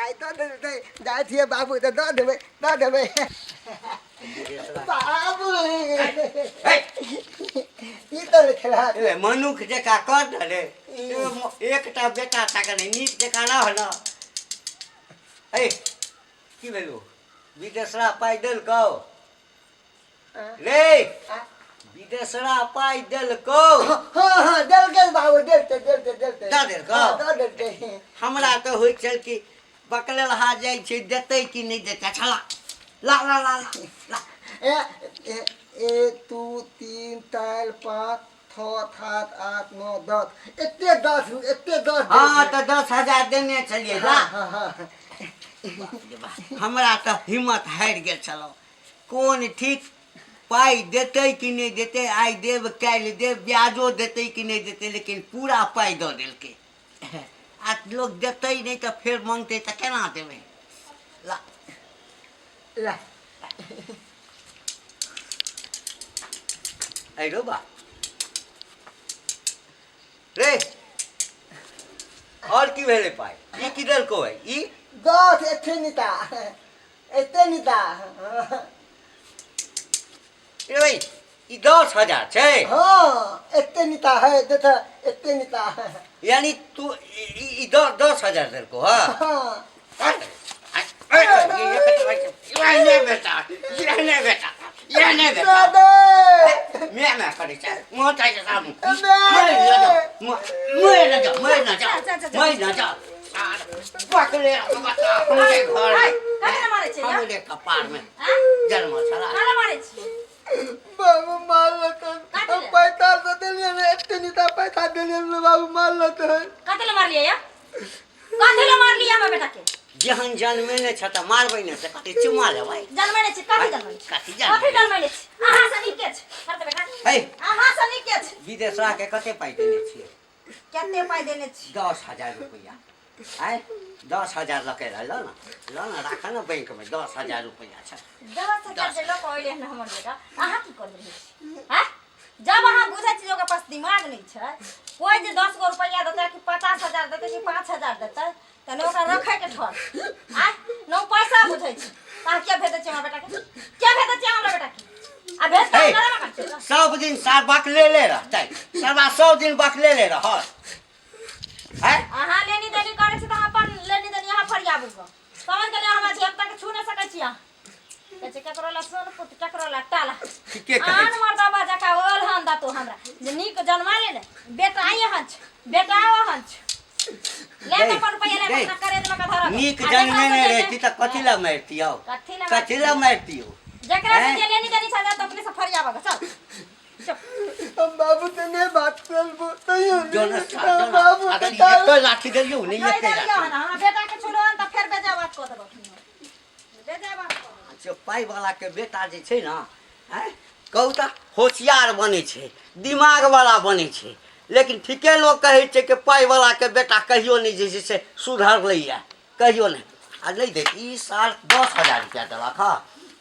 आइ दऽ दे जाइ छियै बाबू तऽ दऽ देबै बाबू ई तऽ खेला मनुख जकाँ कर रे एकटा बेटा ताके नहीं नीक जकाँ रहल ए की भेलौ विदेशरा पाइ देलकौ रे विदेशरा पाइ देलकौ हाँ देलकै बाबू देलकै दऽ देलकौ हमरा तऽ होइ छल कि बकलेलहा जाइ छै देतै कि नहीं देतै छला ला ला ला ला 1 2 3 4 5 6 7 8 9 10 एते 10 हाँ तो 10,000 देने छलिए ला हमरा तो हिम्मत हारि गेल छलौ कोन ठीक पाई देते कि नहीं देते आई देव काल्हि देव ब्याजो देते कि नहीं देते लेकिन पूरा पाई दऽ देलकै आ लोग देते नहीं तो फिर मांगते तो केना देबै ला ला आई रो बा रे और की भेलै पाई ई की देलको है ई 10 एते निता रे भाई ई 10,000 छै हाँ एते निता है देखा एते निता यानी तू ई 10,000 देलको हाँ ये बेटा मैं करे छ म चाहिँ सामु मैं न जा पकले हमरे घर काहे मारे छै हमरे कपार में जन्म छला काहे मारे छी बाबू मारल तो पैसा तो देलिए ने एते निता पैसा देलिए ने बाबू मारल तो काहे मार लिया काहे मार लिया हमरा बेटा के जहन जन्मे ने छ त मारबै ने त कति चुमा लेबै जन्मे ने छी काहे जन्मे कति जन्मे ने छी आहा सनी के छ करते बेटा हे आहा सनी के छ विदेशरा के कते पाई देने छियै कते पाई देने छी 10,000 रुपया आय 10,000 लके ल न राख न बैंक में 10,000 रुपया छ 10,000 जे लोग ओइले न हमर बेटा आहा की कर रही छी हैं जब अहाँ बुझै छी ओकर पास दिमाग नहीं छै कोई जे 10 गो रुपया देतै कि 50,000 देतै कि 5,000 देतै तने ओकरा रखै के ठर आ नो पैसा बुझै छी ता के भेदै छी हमरा बेटा के भेदै छी हमरा बेटा के आ भेज के हमरा ना करछै सब दिन सार बकले ले रहतै सरवा 100 दिन बकले ले रह हैं अहाँ लेनी देनी करे छी त अपन लेनी देनी यहाँ फरियाबू गो समझ गेलै हमरा झेपता के छू न सकै छी अहाँ कहे केकरो ला सोन पुत केकरो ला टाला के आन मर्दा बाजा का ओल हन दा तो हमरा जे नीक जन्मा ले बेटा आई हंच बेटा ओ हंच ले त पर रुपया ले बता करे दे मका धरा नीक जन्मे ने रहती त कथि ला मारतियो कथि ला मारतियो जकरा से जे लेनी देनी छ त अपने से फरियाबा चल हम बाबू तो ने बात करबो तइयो बाबू अगर ये तो लाठी देलियो नहीं ये ना हमरा बेटा के छोड़ो त फिर बेजा बात को देबो बेजा बात जो पाई वाला के बेटा जे छै ना हैं कहू त होशियार बने छै दिमाग वाला बने छै लेकिन ठीके लोग कहे छै कि पाई वाला के बेटा कहियो नहीं जे से सुधर लैया कहियो नहीं आ नहीं दे ई साल 10,000 रुपया देलक हा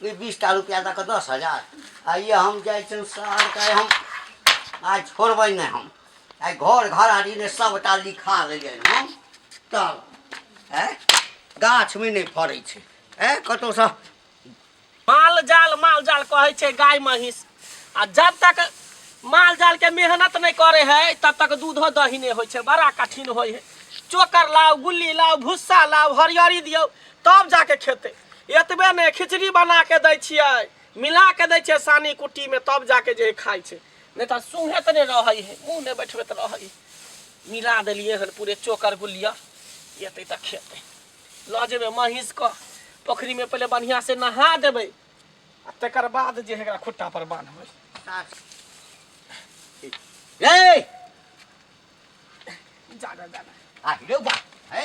ई 20 रुपया दक 10,000 आ ये हम जाय छै साल का हम आज छोड़बै नहीं हम आई घर घराड़ी ने सबटा लिखा लेलिए हम तब हैं गाछ में नहीं फड़ै छै हैं कतो सा माल जाल कहे छै गाय महिष आ जब तक माल जाल के मेहनत नहीं करे है तब तक दूध दही नहीं होय छै बड़ा कठिन होय है चोकर लाओ गुल्ली लाओ भुस्सा लाओ हरियरी दियो तब जाके खेते एतबे ने खिचड़ी बना के दै छियै मिला के दै छियै सानी कुट्टी में तब जाके जे खाय छै नहीं तो सुंघत नहीं रहै है मुंह नहीं बैठबैत रहै मिला देलिए हन पूरे चोकर गुल्लिया एते तक खेते ल जेबे महिष को पोखरी में पहले बढ़िया से नहा देबे आ तकर बाद जे एकरा खुट्टा पर बांधबै ए जाना आ रे बा हे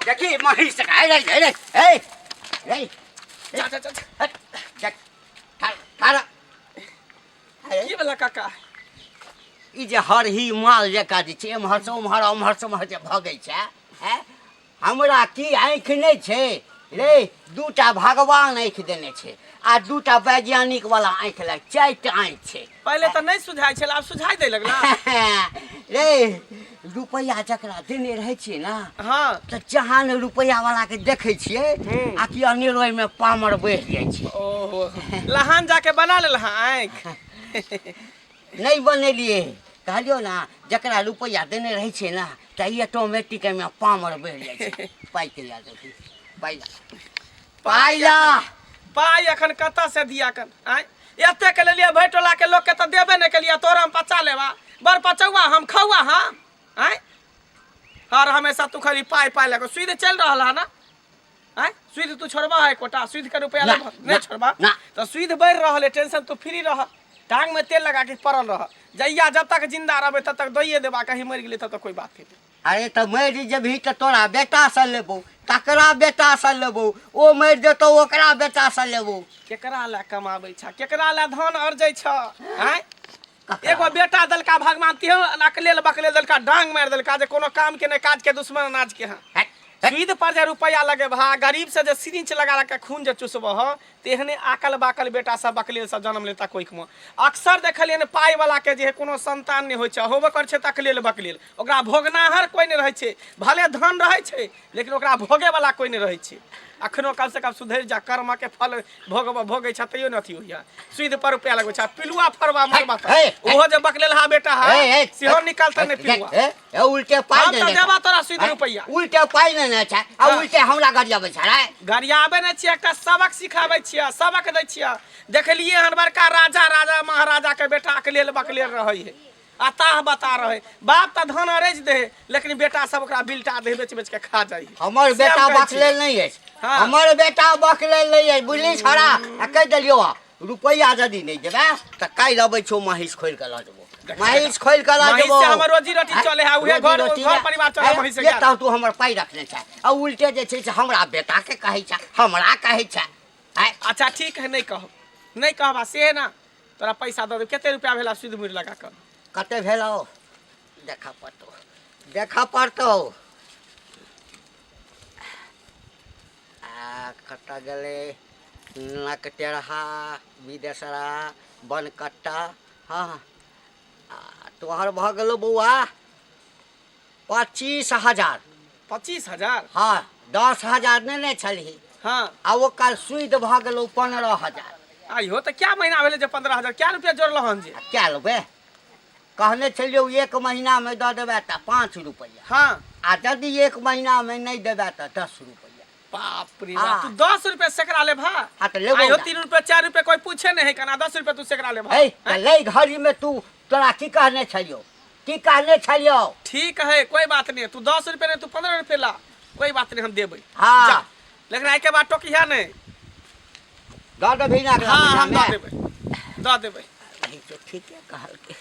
देखी महिष का हे जा खाना की वाला काका ई जे हरही माल जका जे छै एम्हर से उम्हर जे भगै छै हैं हमरा की आँख नहीं छै रे दूटा भगवान आँख देने छै आ दूटा वैज्ञानिक वाला आँख लग 4टा आँख छै पहले तो नहीं सुझाई छल अब सुझाई दे लगला रे रुपैया जकरा देने रहै छियै ना हाँ तऽ जहाँ ने रुपैया वाला के देखै छियै आ कि अनेरोय में पामर बढ़ि जाइ छै। ओहो लहान जाके बना लेल आँख। नहीं बनेलिए कहलियो ना जकरा रुपैया देने रहै छियै ना तऽ ऑटोमेटिक में पामर बढ़ि जाइ छै। पाइ के याद रखी पाइला पाइ अखन कतऽ से दिया कन आँय एते के लिए भैटोला के लोग के तो देबे नहीं कलिया तोरा हम पचा लेवा बर पचौआ हम खौआ हम आँय हर हमेशा तू खाली पाइ पाइ लगे सुध चल रहा है ना आँय सुध तू छोड़बा है कोटा सुध के रुपया ना, नहीं छोड़बा ना। तो सुध बढ़ रहा है टेंशन तू फ्री रह टांग में तेल लगा के पड़ल रह जैया जब तक जिंदा रहे तब तक दइए देबा कहीं मर गेले तब तक कोई बात नहीं। अरे तो मरि जेबही तऽ तोरा बेटा से लेबो तकरा बेटा से लेबो ओ मरि जेतौ ओकरा बेटा से लेबो। केकरा ला कमाबै छ केकरा ला धन अर्जै छ हैं एगो बेटा दलका भगवान तिहो अकलेल बकलेल दलका डांग मार दलका जे कोनो काम के ने काज के दुश्मन अनाज के हां सुध पर जे रुपया लगे भा गरीब से जे सिरिंच लगा के खून जे चुसबह तेहने आकल बाकल बेटा सब बकलेल सब जन्म लेता कोई में अक्सर देखलिए ने पाई वाला के जे कोनो संतान नहीं होय छै होबे कर छै तकलेल बकलेल ओकरा भोगनाहर कोई नहीं रहे छै भले धन रहे छै लेकिन ओकरा भोगे वाला कोई नहीं रहे छै। अखनो कम से कम सुधर जा कर्म के फल भोगे छ तैयो न अथी होइया सुध पर रुपया लगबै छ पिलुआ फरवा मरबा ओहो जे बकलेल हा बेटा है सेहो निकलता नहीं पिलुआ ए उल्टे पाई हम त देबा तोरा सुध रुपया उल्टे पाई नहीं छै आ उल्टे हमरा गरियाबै छै रे गरियाबै नै छियै एकटा सबक सिखाबै छियै सबक दै छियै देखलिए हन बड़का राजा राजा महाराजा के बेटा के लेल बकलेल रहै है अताह बता रहे बाप त धन अरेज दे लेकिन बेटा सब ओकरा बिल्टा दे बेच बेच के खा जाई। हमर बेटा बकलेल नहीं है हमर बेटा बकलेल नहीं है बुझली छोड़ा आ कह देलियो रुपैया यदि नहीं देबे त काल्हि अबै छौ महिष खोल के ल जेबो महिष खोल के ल जेबो महिष से हमर रोजी रोटी चले है उहे घर परिवार चले महिष से ये तू हमर पाई रखने छै आ उल्टे जे छै से हमरा बेटा के कहै छै हमरा कहै छै। अच्छा ठीक है नहीं कहबा से ना तोरा पैसा दे केते रुपया भेला सुध मुड़ लगा कर कते भेलो देखा पड़तो कट्टा गले नकटेरहा विदेशरा बनकट्टा हाँ तोहर भ गेलो बौआ 25,000 25,000 हाँ 10,000 नहीं छलही हाँ आ वो काल सुध भ गेलो 15,000 आइयो तो क्या महीना भेले जे 15,000 क्या रुपया जोड़ल हन जे क्या लेबे कहने छलियो 1 महीना में दे देबे त 5 रुपया हाँ आ यदि 1 महीना में नहीं देबे त 10 रुपया। बाप रे बाप तू 10 रुपया सेकरा ले भा हाँ तो लेबो आइयो 3 रुपया 4 रुपया कोई पूछे नहीं है कना 10 रुपया तू सेकरा ले भा त ले घड़ी में तू तोरा की कहने छलियो ठीक है कोई बात नहीं तू 10 रुपया नहीं तू 15 रुपया ला कोई बात नहीं हम देबै हाँ जा लेकिन आई के बाद टोकिया नहीं दे देबही ना हाँ हम दे देबै ठीके कहल के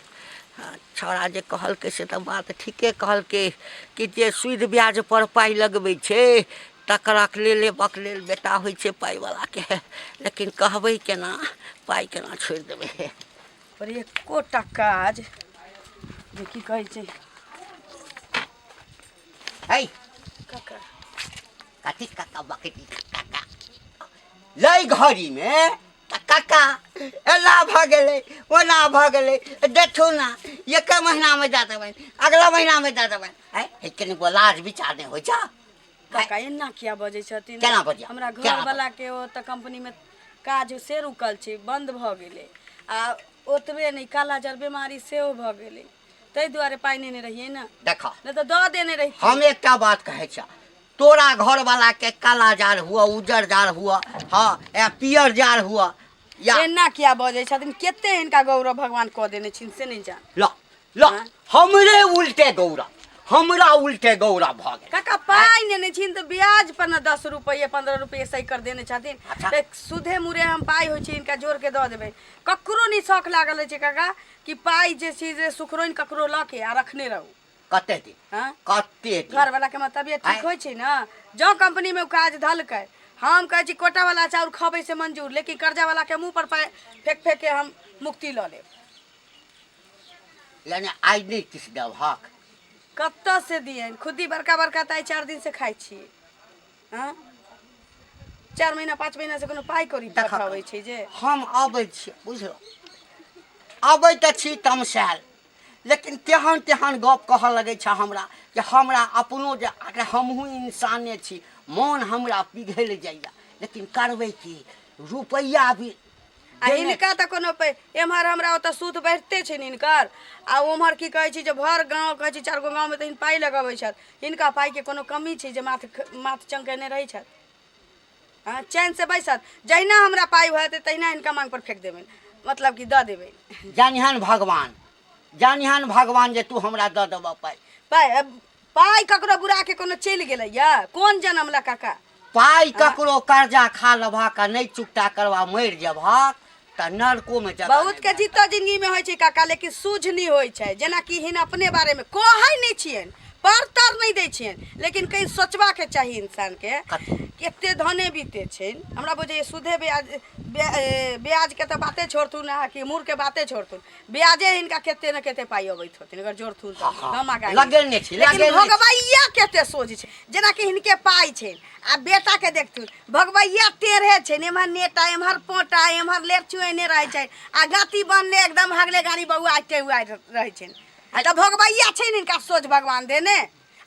छोड़ा जे कहल के से त बात ठीके कहल के कि जे सुध ब्याज पर पाई लगबै छै तकरा ले बकलेल बेटा होइ छै पाई वाला के लेकिन कहबै केना पाई केना छोड़ देबै पर एकोटा काज जे की कहै छै है काका कथी काका बकटी काका लै घड़ी में काका एला भ गेलै ओना भ गेलै देखो ना 1 महीना में दे देबै अगला महीना में दे देबै है कनी लाज विचार नहीं होइ छ काका एना किया बजै छथिन केना बजिया हमरा घर वाला के ओ त कंपनी में काज से रुकल छै बंद भ गेलै आ ओतबे नहीं कालाजार बीमारी सेहो भ गेलै तै दुआरे पाई नहीं रहिए ना देखो नहीं तो द देने रही हम एकटा बात कहै छ तोरा घर वाला के काला जार हुआ उजर जार हुआ हाँ या पियर जार हुआ या एना किया बजै छथिन केते इनका गौरव भगवान क देने छिन से नहीं जान लो हमरे उल्टे गौरव हमरा उल्टे गौरव भ गेल काका पाई ने छिन तो ब्याज पर न 10 रुपये 15 रुपये सही कर देने छथिन अच्छा। सुधे मुरे हम पाई होइ छै इनका जोर के द देबै ककरो नहीं शौक लागल छै काका कि पाई जे चीज सुखरोइन ककरो ल के आ रखने रहू कते दिन हां कते दिन घर वाला के तबियत ठीक होइ छै ना जो कंपनी में काज धलकै हम कहै छी कोटा वाला चाउर खबै से मंजूर लेकिन कर्जा वाला के मुंह पर फेंक के हम मुक्ति ल लेब यानी आज नहीं किस दब हक कत से दियन खुद ही बड़का बड़का ताई 4 दिन से खाई छी हां 4 महीना 5 महीना से कोनो पाई करी पठाबै छै जे हम आबै छी बुझलो आबै त छी तमसाल लेकिन तेहन तेहन गप कहऽ लगै छै हमरा कि हमरा अपनो जे अगर हमहूँ इंसाने छी मोन हमरा पिघलि जाइए, लेकिन करबै की, रुपैआ भी आ हिनका तऽ कोनो एम्हर हमरा ओतऽ सूद बढ़िते छै हिनकर, आ ओम्हर की कहै छी जे भर गाँव कहै छी 4 गो गाँवमे तऽ पाइ लगबै छथि, हिनका पाइके कोनो कमी छै जे माथ चमकेने रहै छथि। हाँ, चैन से बैसत, जहिना हमरा पाइ होयत तहिना हिनका मांग पर फेंक देबनि, मतलब कि दऽ देबनि। जानिहन भगवान जे तू हमरा दऽ देबऽ पाइ। पाइ ककरो बुरा के कोनो चलि गेलैया, कोन जन्म ला काका? पाइ ककरो कर्जा खा लेबहक आ नहीं चुकता करबा मरि जेबहक तऽ नरको में जगह बहुत के जीतो जिंदगी में होइ छै काका, लेकिन सूझ नहीं होइ छै। जेना कि हिन अपने बारे में कहै नहीं छियनि, परतर नहीं दै छियनि, लेकिन कहीं सोचबा के चाही इंसान के केते धने बीते छै। हमरा बुझे सूदे ब्याज के तो बाते छोड़थुन कि मूर के बाते छोड़थुन, ब्याजे हिनका केते न केते पाइ अबैत होथिन अगर जोड़थुन त लगेने छी। लेकिन भगवैया केते सोझ छै, जेना कि हिनके पाइ छै आ बेटा के देखथुन भगवैया टेढ़े छै, एम्हर नेटा एम्हर पोटा एम्हर लेर चुएने रहे छै, आ गति बनले एकदम हगले गाड़ी बउआ रहे छै। त भगवैया छै हिनका सोझ भगवान देने,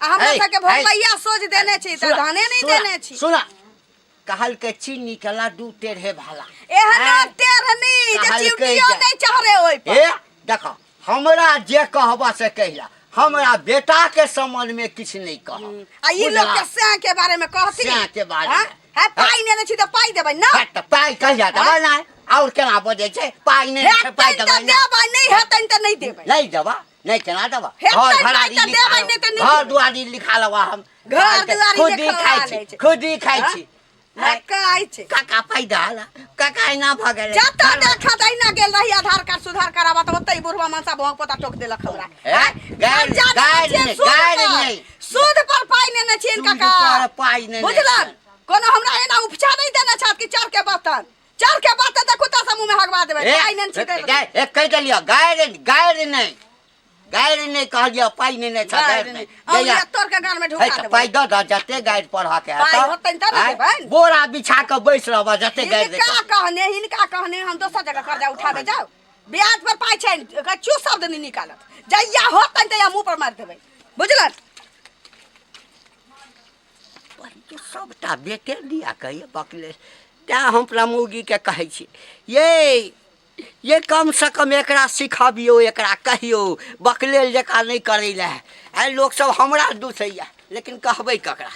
आ हमरा सबके भगवैया सोझ देने छै त धने नहीं देने छी। सुना, कहल के चीनी के लड्डू टेढ़े भाला, एहना टेढ़ नहीं जे चिवटियो नहीं चढ़े ओइ पर। ए देखो, हमरा जे कहबा से कहिला, हमरा बेटा के संबंध में किछ नहीं कह। आ ई लोग के से के बारे में कहती से के बारे में है पाई ने छी त पाई देबै ना, त पाई कहिया देबै ना, और केना बजे छै पाई नहीं छै पाई देबै ना, नहीं हेतै त नहीं देबै, नहीं देबा नहीं केना देबा, घर दुआरी लिखा लेबा, हम घर दुआरी खुद ही खाइ छी काका पाई डाला काका ना भगल जता देखा दैना गेल रही आधार कार्ड सुधार कराबा त ओतै बुढ़वा मानसा भोंग पता टोक देलक हमरा। गाय नहीं सूद पर पाई ने छिन काका, पाई नहीं बुझलन कोनो हमरा एना उपचार नहीं देना चाहत कि चार के बर्तन देखू त समूह में हगवा देबै, पाई नहीं छिते एक कह देलियो गाय नहीं कहलियो पाई नहीं छ गाय नहीं औरिया तोर के गान में ढुका देबै, पाई द जते गाय पढ़ा के पाई होतै त न देबै, बोरा बिछा के बैस रहबा जते गाय दे हिनका कहने हम दोसर जगह कर्जा उठाबे जाओ, ब्याज पर पाई छै चू शब्द नहीं निकालत, जइया होतै तइया मुंह पर मार देबै, बुझलन। तो सबटा बेटे दिया कहिए बकले, त्या हम प्रमोगी के कहै छी ये कम से कम एकरा सिखाबियो, एकरा कहियो बकलेल जका नहीं करै ले। आई लोग सब हमरा दूसैया, लेकिन कहबै ककरा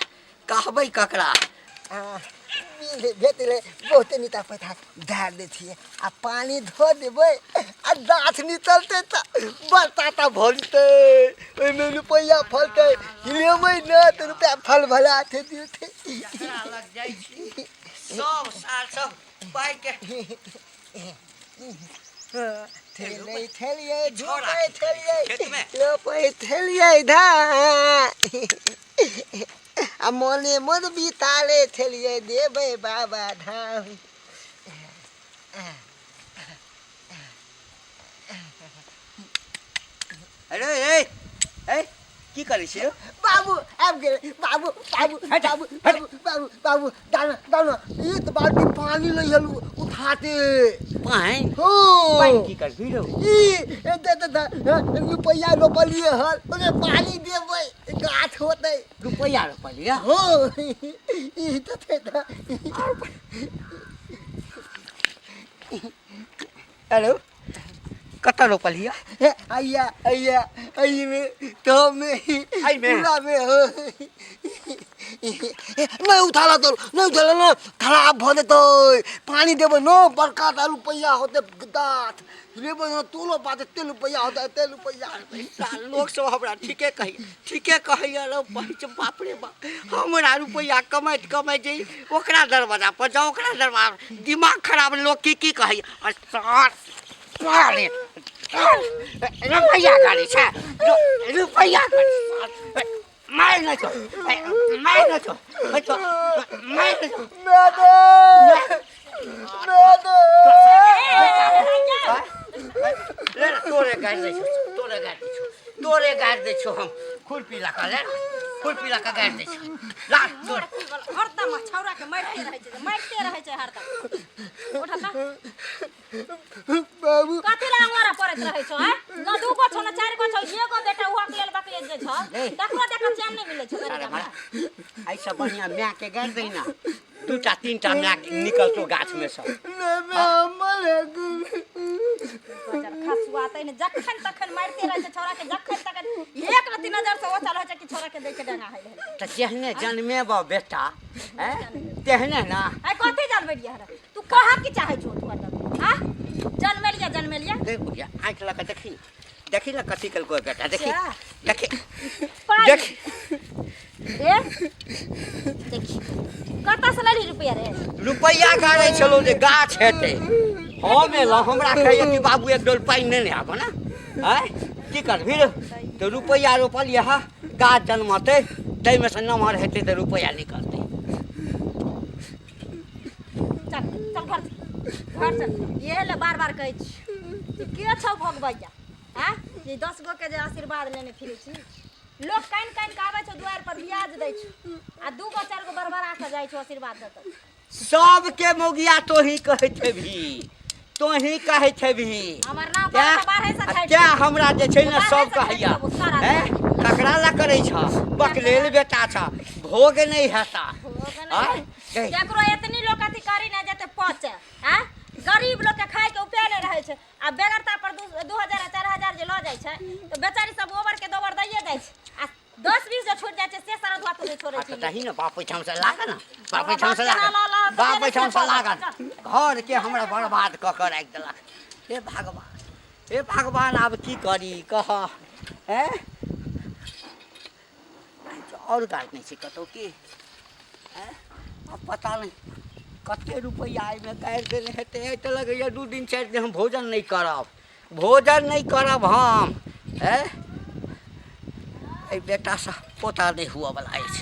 भेटले बहुत नीता पैसा धार देथिए आ पानी धो देबै आ गाछ निकलते त बरसाता भरते ओइमे रुपैया फलते, हिलेबै न त रुपैया फल भला थे दिथे लग जाइ छी सब साल सब पाई के थेलिए झोपै थेलिए धा आ मोने मन बिताले थेलिए देबै बाबा धाम। अरे ए की करै छी बाबू आबि गेलै, बाबू दाना एक बाल्टी पानी ले हलू उठाते पानी हो की करबी रो रुपैया रोपलिए हल ओने पानी देबै गाछ होतै, रुपैया रोपलिए हो ई त थे त हेलो कत रोपलिए आइया आई में तो में पूरा में हो नहीं उठाला तो नहीं उठाला ना खराब भ देतो, पानी देबै न बड़का दा रुपैया होते गाछ लेबै न तोलो बात ते रुपैया होते लोग सब हमरा ठीके कहिया रो बाप रे बाप, हमरा रुपैया कमाइत जे ओकरा दरवाजा पर जाओ, ओकरा दरबार दिमाग खराब लोग की कहिया रुपैया गाड़ी छै रुपैया मार न छो तोरे गाड़ दे छो हम खुरपी लगा ले खुरपी लऽ कऽ गाड़ि दै छै ला तोड़ हरदम छौरा के मारते रहे छै हरदम उठा त बाबू कथि ला अंगोरा पड़त रहे छौ हैं न दू गो छौ न चार गो छौ एगो बेटा हुआ के लेल बकले जे छौ देखो चैन नहीं मिले छौ अरे मारा ऐसा बढ़िया म्या के गाड़ि दै ना 2टा 3टा म्या निकलतो गाछ में से खसुआ तैने जखन तखन मारते रहे छै छौरा के जखन तखन एक रति नजर से ओचल हो छै कि छौरा के देख के डंगा है त जेहने जन्मेब बेटा हैं तेहने ना आई कथि जानबे रिया रे तू कहा की चाहे छौ तू हां जन्मे लिया देख बुढ़िया आँख लगा देखी ना कथी कल कोई बेटा देखी क्या? देखी पाई। देख देखी कतऽ से लड़ी रुपया रे रुपैया गाड़ै छलो जे गाछ हेतै हम एलहुँ हमरा कहैए कि बाबू एक डोल पानि नेने आबऽ ना आँय की करबही रे तऽ रुपैया रोपलिए हा गाछ जन्मतै ताहिमे से नमहर हेतै तऽ रुपैया निकलतै चल चल घर चल ये ले बार कहै छी तू के छौ भगवैया हैं ये 10 गो के जे आशीर्वाद लेने फिरै छी लोग कान के आबै छौ द्वार पर ब्याज दै छौ आ 2 गो 4 गो बरबरा के जाइ छौ आशीर्वाद देतौ सबके मौगिया तोही कहैत हेबही तोही कहैत हेबही हमर नाम पर बारहे से छै क्या हमरा जे छै ने सब कहैया हैं ककरा ला करै छ बकलेल बेटा छ भोग नहीं हेता केकरो एतनी लोग अथी करी ना जते पचे हैं गरीब लोग के खाए के उपाय नहीं रहे छै आ बेगरता पर 2000 4000 जे ल जाय छै तो बेचारी सब ओवर के दोवर दैए जाय छै आ 10-20 जो छूट जाय छै से सारा धुआ तो छोड़े छै तही ना बाप छम से लागा ना बाप छम से लागा बाप छम से लागा घर के हमरा बर्बाद क के राख देलक हे भगवान अब की करी कह हैं और गाड़ नहीं छै कतौ की हैं अब पता नहीं कते रुपया में गाड़ि देने हेतै तऽ लगैया 2 दिन 4 दिन हम भोजन नहीं करब हम हैं बेटा सा पोता नहीं हुआ वाला अछि